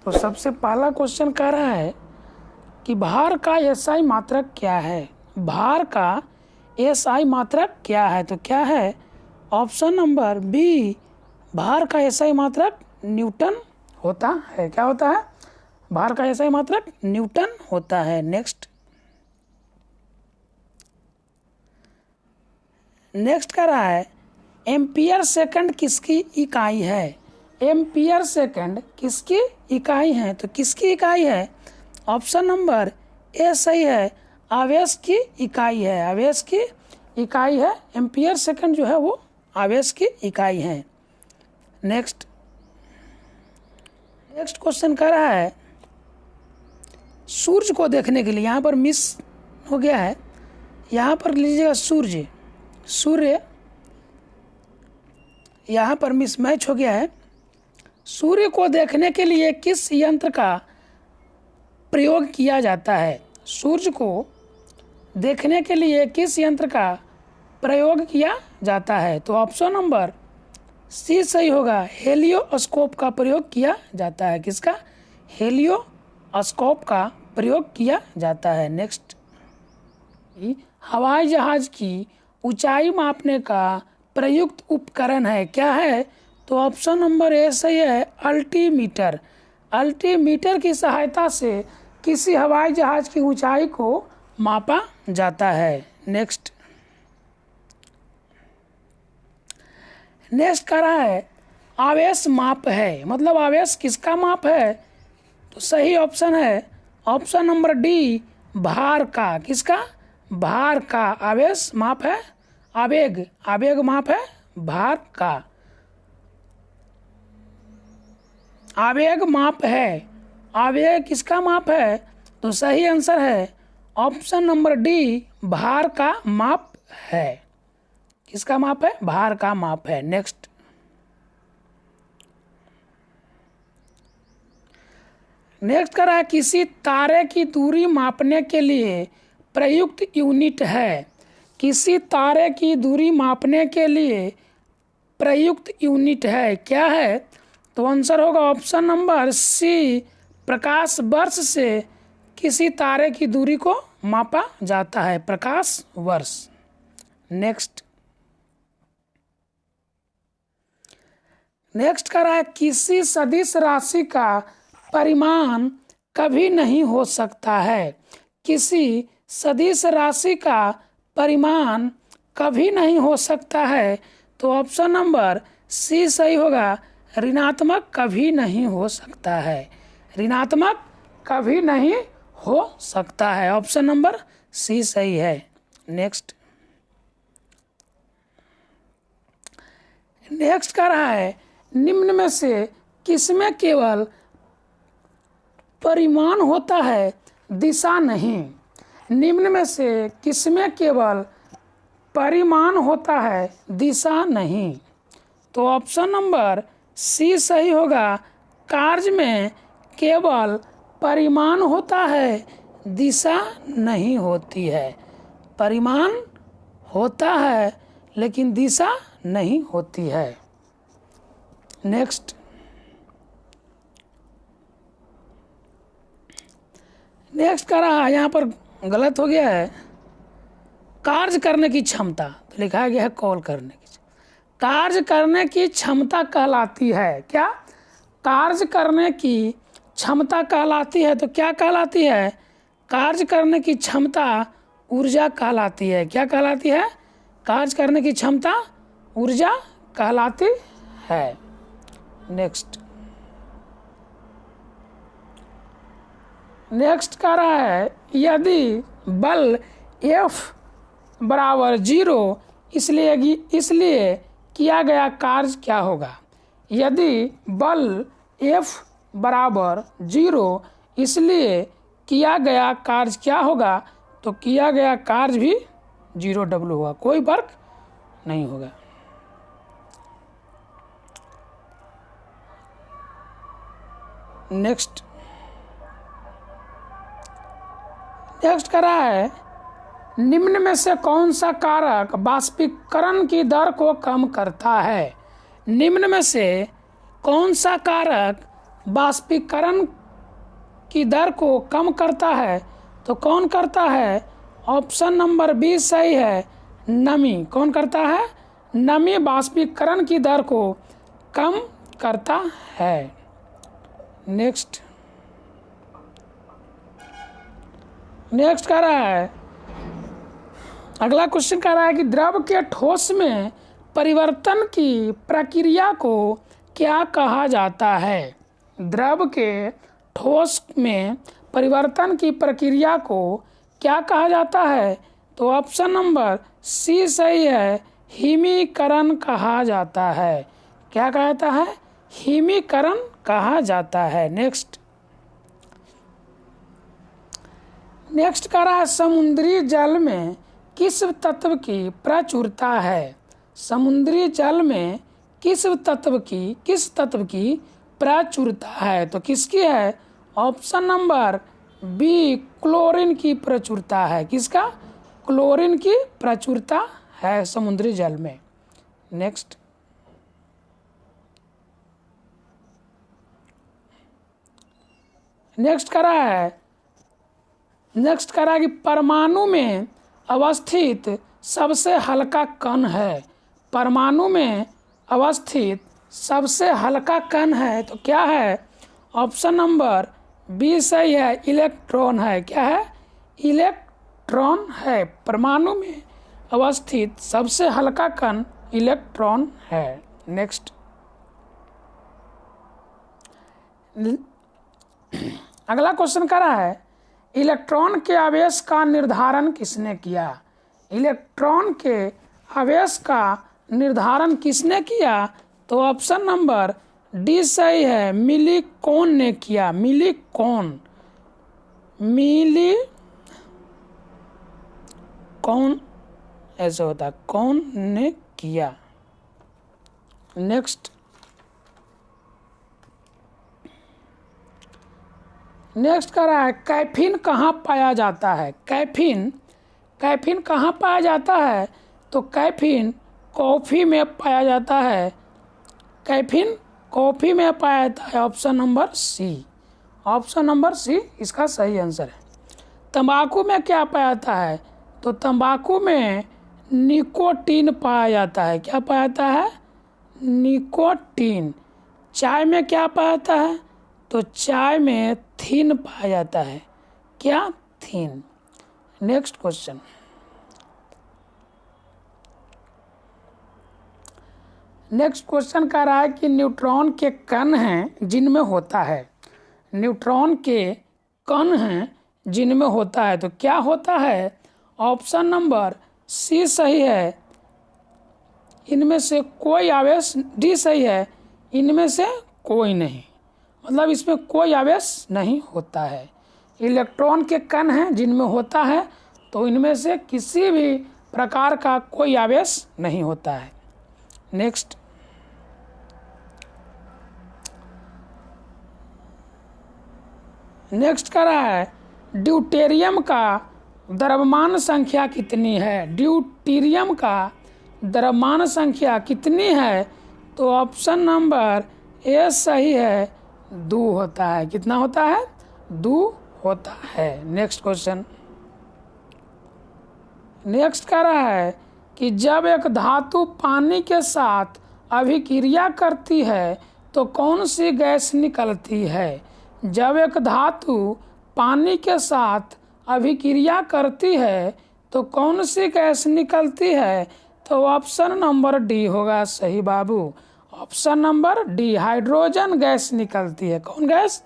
तो सबसे पहला क्वेश्चन कह रहा है कि भार का एसआई मात्रक क्या है। भार का एसआई मात्रक क्या है, तो क्या है ऑप्शन नंबर बी, भार का एसआई मात्रक न्यूटन होता है। क्या होता है? भार का एसआई मात्रक न्यूटन होता है। नेक्स्ट कह रहा है एम्पियर सेकंड किसकी इकाई है। एम्पियर सेकंड किसकी इकाई है, तो किसकी इकाई है? ऑप्शन नंबर ए सही है, आवेश की इकाई है। आवेश की इकाई है एम्पियर सेकंड, जो है वो आवेश की इकाई है। नेक्स्ट क्वेश्चन कह रहा है सूर्य को देखने के लिए, यहाँ पर मिस हो गया है, यहाँ पर लीजिएगा सूर्य यहाँ पर मिसमैच हो गया है। सूर्य को देखने के लिए किस यंत्र का प्रयोग किया जाता है? सूर्य को देखने के लिए किस यंत्र का प्रयोग किया जाता है? तो ऑप्शन नंबर सी सही होगा, हेलियोस्कोप का प्रयोग किया जाता है। किसका? हेलियोस्कोप का प्रयोग किया जाता है। नेक्स्ट, हवाई जहाज की ऊंचाई मापने का प्रयुक्त उपकरण है, क्या है? तो ऑप्शन नंबर ए सही है, अल्टीमीटर। अल्टीमीटर की सहायता से किसी हवाई जहाज की ऊंचाई को मापा जाता है। नेक्स्ट कह रहा है आवेश माप है, मतलब आवेश किसका माप है? तो सही ऑप्शन है ऑप्शन नंबर डी, भार का। किसका? भार का आवेश माप है, आवेग माप है भार का। आवेग माप है, आवेग किसका माप है? तो सही आंसर है ऑप्शन नंबर डी, भार का माप है। किसका माप है? भार का माप है। नेक्स्ट कह रहा है किसी तारे की दूरी मापने के लिए प्रयुक्त यूनिट है। किसी तारे की दूरी मापने के लिए प्रयुक्त यूनिट है, क्या है? तो आंसर होगा ऑप्शन नंबर सी, प्रकाश वर्ष से किसी तारे की दूरी को मापा जाता है, प्रकाश वर्ष। नेक्स्ट कह रहा है किसी सदिश राशि का परिमाण कभी नहीं हो सकता है। किसी सदिश राशि का परिमाण कभी नहीं हो सकता है, तो ऑप्शन नंबर सी सही होगा, ऋणात्मक कभी नहीं हो सकता है। ऋणात्मक कभी नहीं हो सकता है, ऑप्शन नंबर सी सही है। नेक्स्ट कह रहा है निम्न में से किसमें केवल परिमाण होता है, दिशा नहीं? निम्न में से किसमें केवल परिमाण होता है, दिशा नहीं? तो ऑप्शन नंबर सी सही होगा, कार्य में केवल परिमाण होता है, दिशा नहीं होती है। परिमाण होता है लेकिन दिशा नहीं होती है। नेक्स्ट कह रहा है, यहाँ पर गलत हो गया है, कार्य करने की क्षमता, तो लिखा गया है कॉल करने की। कार्य करने की क्षमता कहलाती है, क्या? कार्य करने की क्षमता कहलाती है, तो क्या कहलाती है? कार्य करने की क्षमता ऊर्जा कहलाती है। क्या कहलाती है? कार्य करने की क्षमता ऊर्जा कहलाती है। नेक्स्ट कह रहा है यदि बल F बराबर 0 इसलिए किया गया कार्य क्या होगा? यदि बल F बराबर 0 इसलिए किया गया कार्य क्या होगा? तो किया गया कार्य भी 0W होगा, कोई फर्क नहीं होगा। नेक्स्ट कह रहा है निम्न में से कौन सा कारक बाष्पीकरण की दर को कम करता है? निम्न में से कौन सा कारक बाष्पीकरण की दर को कम करता है? तो कौन करता है? ऑप्शन नंबर बी सही है, नमी। कौन करता है? नमी बाष्पीकरण की दर को कम करता है। नेक्स्ट कह रहा है, अगला क्वेश्चन कह रहा है कि द्रव के ठोस में परिवर्तन की प्रक्रिया को क्या कहा जाता है? द्रव के ठोस में परिवर्तन की प्रक्रिया को क्या कहा जाता है? तो ऑप्शन नंबर सी सही है, हिमीकरण कहा जाता है। क्या कहा जाता है? हिमीकरण कहा जाता है। नेक्स्ट कह रहा है, समुद्री जल में किस तत्व की प्रचुरता है? समुद्री जल में किस तत्व की प्रचुरता है? तो किसकी है? ऑप्शन नंबर बी, क्लोरीन की प्रचुरता है। किसका? क्लोरीन की प्रचुरता है समुद्री जल में। नेक्स्ट कह रहा है कि परमाणु में अवस्थित सबसे हल्का कण है। परमाणु में अवस्थित सबसे हल्का कण है तो क्या है? ऑप्शन नंबर बी सही है, इलेक्ट्रॉन है। क्या है? इलेक्ट्रॉन है। परमाणु में अवस्थित सबसे हल्का कण इलेक्ट्रॉन है। नेक्स्ट अगला क्वेश्चन कर रहा है, इलेक्ट्रॉन के आवेश का निर्धारण किसने किया? इलेक्ट्रॉन के आवेश का निर्धारण किसने किया? तो ऑप्शन नंबर डी सही है, मिलीकॉन ने किया। मिलीकॉन ऐसे होता है, कौन ने किया। नेक्स्ट कर रहा है, कैफीन कहाँ पाया जाता है? कैफीन कहाँ पाया जाता है? तो कैफीन कॉफ़ी में पाया जाता है। कैफीन कॉफ़ी में पाया जाता है। ऑप्शन नंबर सी इसका सही आंसर है। तंबाकू में क्या पाया जाता है? तो तंबाकू में निकोटीन पाया जाता है। क्या पाया जाता है? निकोटीन। चाय में क्या पाया जाता है? तो चाय में थीन पाया जाता है। क्या? थीन। नेक्स्ट क्वेश्चन कह रहा है कि न्यूट्रॉन के कण हैं जिनमें होता है। न्यूट्रॉन के कण हैं जिनमें होता है तो क्या होता है? ऑप्शन नंबर सी सही है, इनमें से कोई आवेश। डी सही है, इनमें से कोई नहीं। मतलब इसमें कोई आवेश नहीं होता है। इलेक्ट्रॉन के कण हैं जिनमें होता है तो इनमें से किसी भी प्रकार का कोई आवेश नहीं होता है। नेक्स्ट कह रहा है, ड्यूटेरियम का द्रव्यमान संख्या कितनी है? ड्यूटेरियम का द्रव्यमान संख्या कितनी है? तो ऑप्शन नंबर ए सही है, 2 होता है। कितना होता है? 2 होता है। नेक्स्ट क्वेश्चन कह रहा है कि जब एक धातु पानी के साथ अभिक्रिया करती है तो कौन सी गैस निकलती है? जब एक धातु पानी के साथ अभिक्रिया करती है तो कौन सी गैस निकलती है? तो ऑप्शन नंबर डी होगा सही बाबू। Option number D, hydrogen gas निकलती है। कौन गैस?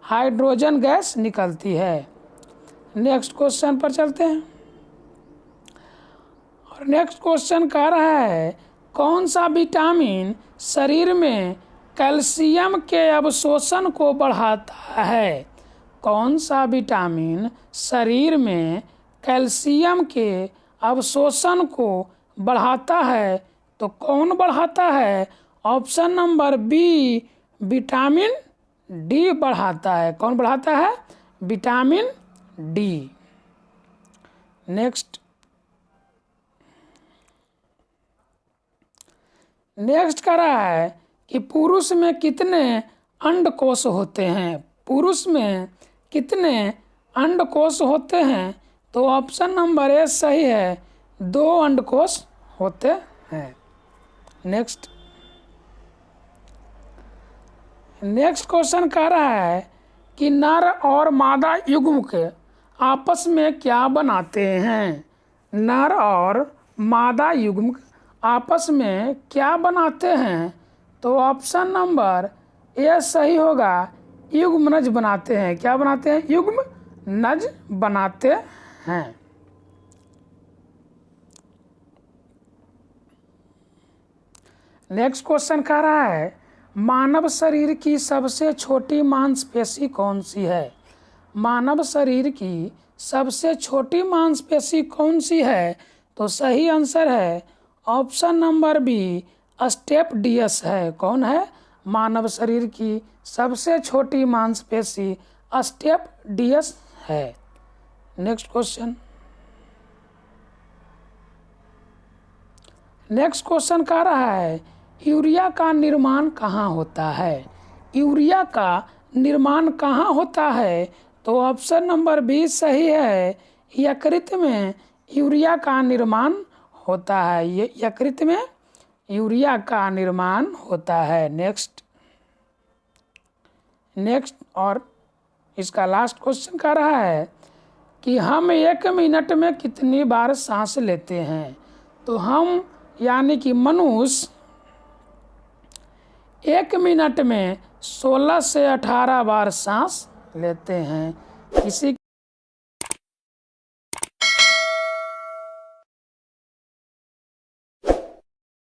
हाइड्रोजन गैस निकलती है। नेक्स्ट क्वेश्चन पर चलते हैं। और नेक्स्ट क्वेश्चन कह रहा है, कौन सा विटामिन शरीर में कैल्शियम के अवशोषण को बढ़ाता है? कौन सा विटामिन शरीर में कैल्शियम के अवशोषण को बढ़ाता है? तो कौन बढ़ाता है? Option number B, vitamin D बढ़ाता है। कौन बढ़ाता है? Vitamin D. नेक्स्ट नेक्स्ट कह रहा है कि पुरुष में कितने अंडकोश होते हैं, पुरुष में कितने अंडकोश होते हैं, तो ऑप्शन नंबर ए सही है, 2 अंडकोश होते हैं। नेक्स्ट क्वेश्चन कह रहा है कि नर और मादा युग्म के आपस में क्या बनाते हैं, नर और मादा युग्म आपस में क्या बनाते हैं, तो ऑप्शन नंबर ए सही होगा, युग्मनज बनाते हैं। क्या बनाते हैं? युग्मनज बनाते हैं। नेक्स्ट क्वेश्चन कह रहा है मानव शरीर की सबसे छोटी मांसपेशी कौन सी है, मानव शरीर की सबसे छोटी मांसपेशी कौन सी है, तो सही आंसर है ऑप्शन नंबर बी, स्टेपडियस है। कौन है? मानव शरीर की सबसे छोटी मांसपेशी स्टेपडियस है। नेक्स्ट क्वेश्चन कह रहा है यूरिया का निर्माण कहाँ होता है, यूरिया का निर्माण कहाँ होता है, तो ऑप्शन नंबर बी सही है, यकृत में यूरिया का निर्माण होता है। ये यकृत में यूरिया का निर्माण होता है। नेक्स्ट और इसका लास्ट क्वेश्चन कह रहा है कि हम 1 मिनट में कितनी बार सांस लेते हैं, तो हम यानी कि मनुष्य 1 मिनट में 16 से 18 बार सांस लेते हैं। इसी